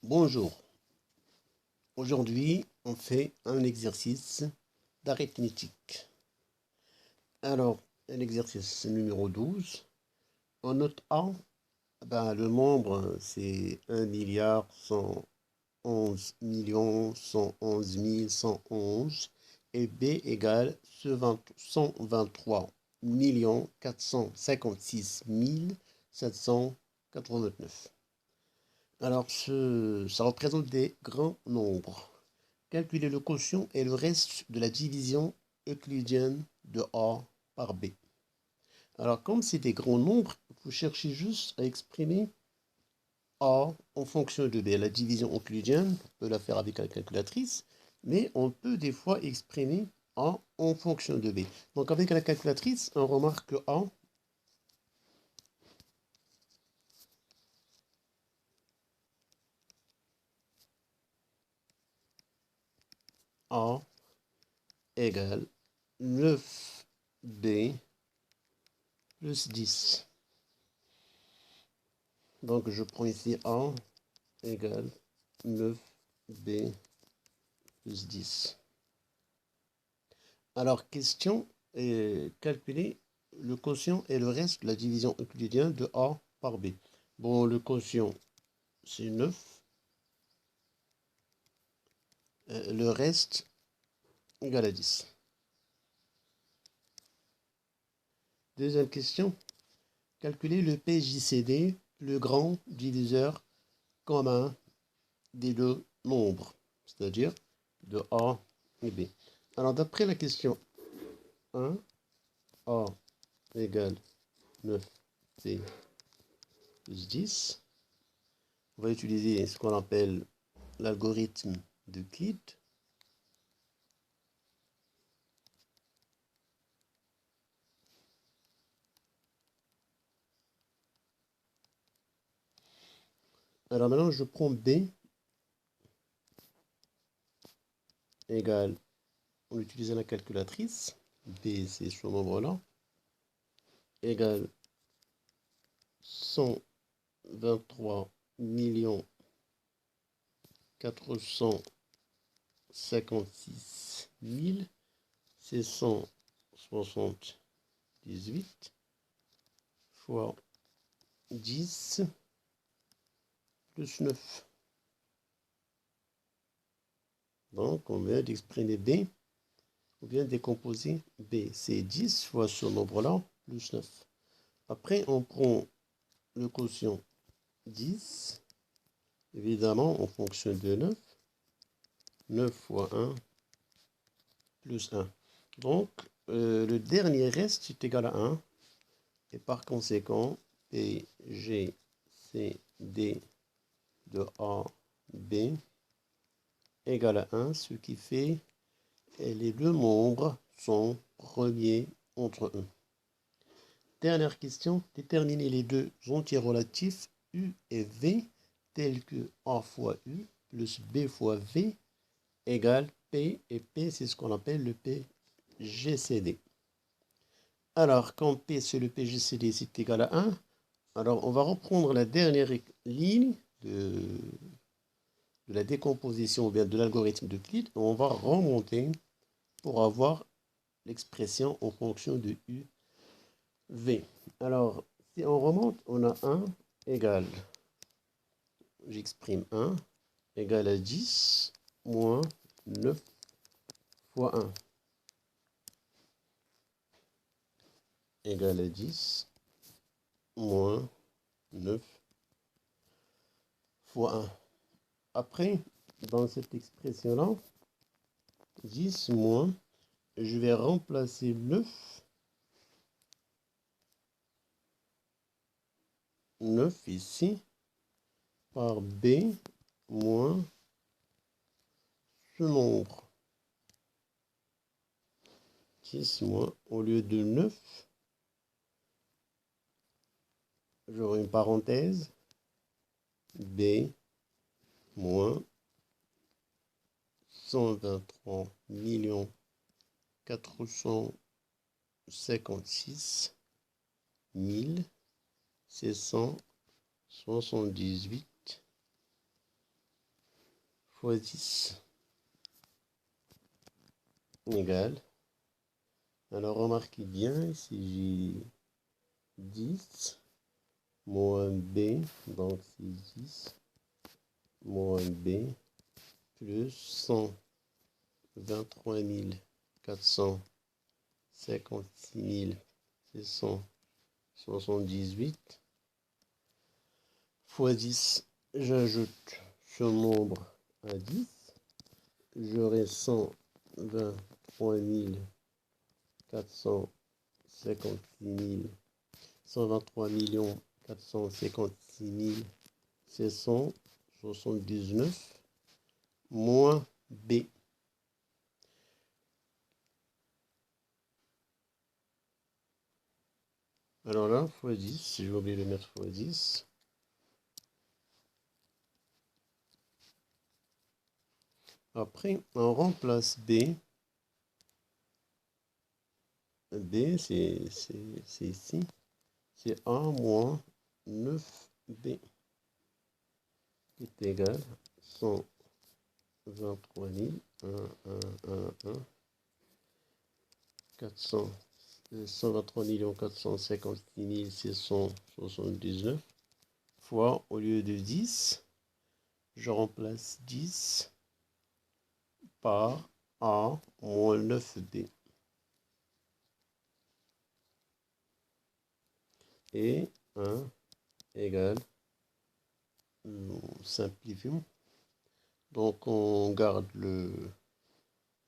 Bonjour, aujourd'hui on fait un exercice d'arithmétique. Alors, l'exercice numéro 12, en note A, le nombre c'est 1 111 111 111 et B égale 123 456 789. Alors, ça représente des grands nombres. Calculer le quotient et le reste de la division euclidienne de A par B. Alors, comme c'est des grands nombres, vous cherchez juste à exprimer A en fonction de B. La division euclidienne, on peut la faire avec la calculatrice, mais on peut des fois exprimer A en fonction de B. Donc, avec la calculatrice, on remarque que A égale 9B plus 10. Donc, je prends ici A égale 9B plus 10. Alors, question, calculer le quotient et le reste de la division euclidienne de A par B. Bon, le quotient, c'est 9. Le reste, égal à 10. Deuxième question, calculer le PJCD, le grand diviseur commun des deux nombres, c'est-à-dire de A et B. Alors, d'après la question 1, A égale 9C plus 10. On va utiliser ce qu'on appelle l'algorithme d'Euclide. Alors maintenant, je prends B égale, on utilise la calculatrice, B c'est ce nombre-là, égale 123 456 678 fois 10 plus 9. Donc, on vient d'exprimer B, on vient de décomposer B. C'est 10 fois ce nombre-là, plus 9. Après, on prend le quotient 10, évidemment, en fonction de 9. 9 fois 1, plus 1. Donc, le dernier reste est égal à 1. Et par conséquent, P, G, C, D de A, B égale à 1, ce qui fait que les deux nombres sont reliés entre eux. Dernière question, déterminer les deux entiers relatifs U et V tels que A fois U plus B fois V égale P, et P c'est ce qu'on appelle le PGCD. Alors, quand P c'est le PGCD, c'est égal à 1, alors on va reprendre la dernière ligne de la décomposition ou bien de l'algorithme d'Euclide. On va remonter pour avoir l'expression en fonction de U, V. Alors, si on remonte, on a 1 égale, j'exprime 1, égale à 10 moins 9 fois 1. Égale à 10 moins 9 fois 1. Après, dans cette expression-là, 10 moins, je vais remplacer 9 ici par B moins ce nombre. 10 moins, au lieu de 9, j'aurai une parenthèse, B moins 123 456 678 fois 10 égale. Alors remarquez bien, ici j'ai 10 moins B, donc c'est 10 moins B plus 123 456 678 fois 10. J'ajoute ce nombre à 10. J'aurai 123 456 456 779 moins B. Alors là, fois 10, j'ai oublié de mettre fois 10. Après, on remplace B. B, c'est ici. C'est 1 moins 9B qui est égal à 123 456 679 fois, au lieu de 10, je remplace 10 par A moins 9B. Et 1 égale, nous simplifions. Donc on garde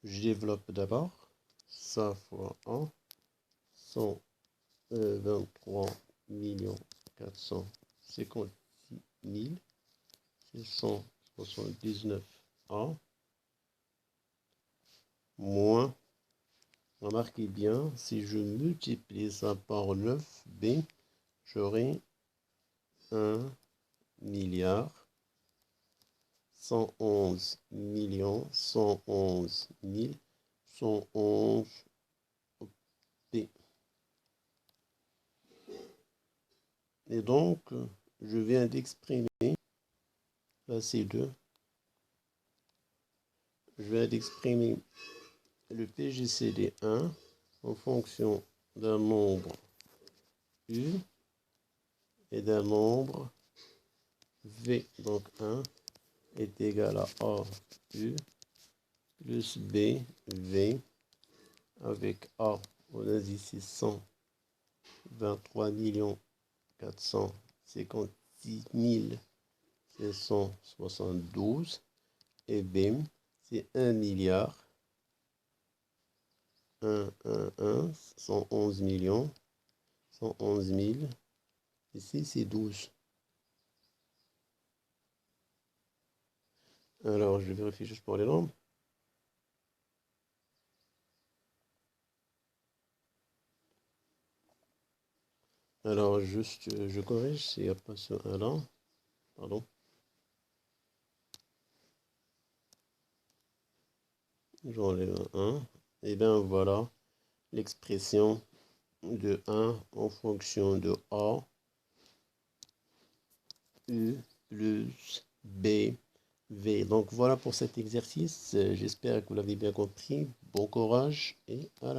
je développe d'abord. Ça fois 1, 123 456 679 A moins, remarquez bien, si je multiplie ça par 9B, j'aurai 1 milliard 111 111 111 P. Et donc, je viens d'exprimer, là c'est 2, je viens d'exprimer le PGCD 1 en fonction d'un nombre U et d'un nombre V. Donc 1 est égal à A U plus B V avec A. On a dit 623 456 772 et B c'est 1 milliard 111 millions 111 000. Ici c'est 12. Alors je vérifie juste pour les nombres. Alors juste je corrige s'il n'y a pas ce 1 là. Pardon. J'enlève un 1. Et bien voilà l'expression de 1 en fonction de A, U plus B, V. Donc voilà pour cet exercice. J'espère que vous l'avez bien compris. Bon courage et à la